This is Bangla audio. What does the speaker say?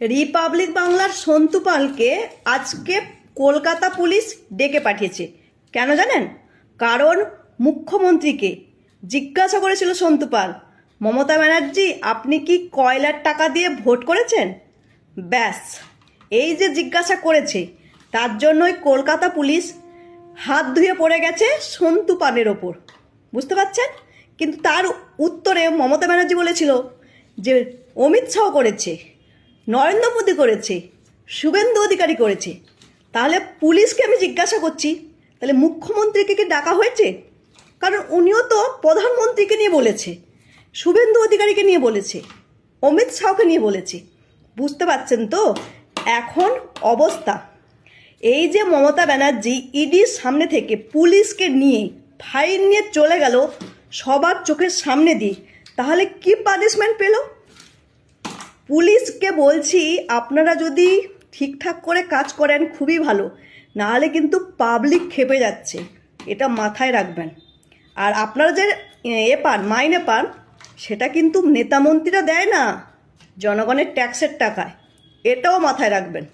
রিপাবলিক বাংলার সন্তু পালকে আজকে কলকাতা পুলিশ ডেকে পাঠিয়েছে। কেন জানেন? কারণ মুখ্যমন্ত্রীকে জিজ্ঞাসা করেছিল সন্তু পাল, মমতা ব্যানার্জি আপনি কি কয়লার টাকা দিয়ে ভোট করেছেন? ব্যাস, এই যে জিজ্ঞাসা করেছে তার জন্যই কলকাতা পুলিশ হাত ধুয়ে পড়ে গেছে সন্তু পালের ওপর। বুঝতে পারছেন? কিন্তু তার উত্তরে মমতা ব্যানার্জি বলেছিল যে অমিত শাহ করেছে, নরেন্দ্র মোদী করেছে, শুভেন্দু অধিকারী করেছে। তাহলে পুলিশকে আমি জিজ্ঞাসা করছি, তাহলে মুখ্যমন্ত্রীকে কি ডাকা হয়েছে? কারণ উনিও তো প্রধানমন্ত্রীকে নিয়ে বলেছে, শুভেন্দু অধিকারীকে নিয়ে বলেছে, অমিত শাহকে নিয়ে বলেছে। বুঝতে পারছেন তো এখন অবস্থা? এই যে মমতা ব্যানার্জি ইডির সামনে থেকে পুলিশকে নিয়ে ফাইন নিয়ে চলে গেল সবার চোখের সামনে দিয়ে, তাহলে কি পানিশমেন্ট পেল? পুলিশকে বলছি, আপনারা যদি ঠিকঠাক করে কাজ করেন খুবই ভালো, নাহলে কিন্তু পাবলিক খেপে যাচ্ছে, এটা মাথায় রাখবেন। আর আপনারা যে মাইনে পান, সেটা কিন্তু নেতা মন্ত্রীরা দেয় না, জনগণের ট্যাক্সের টাকায়, এটাও মাথায় রাখবেন।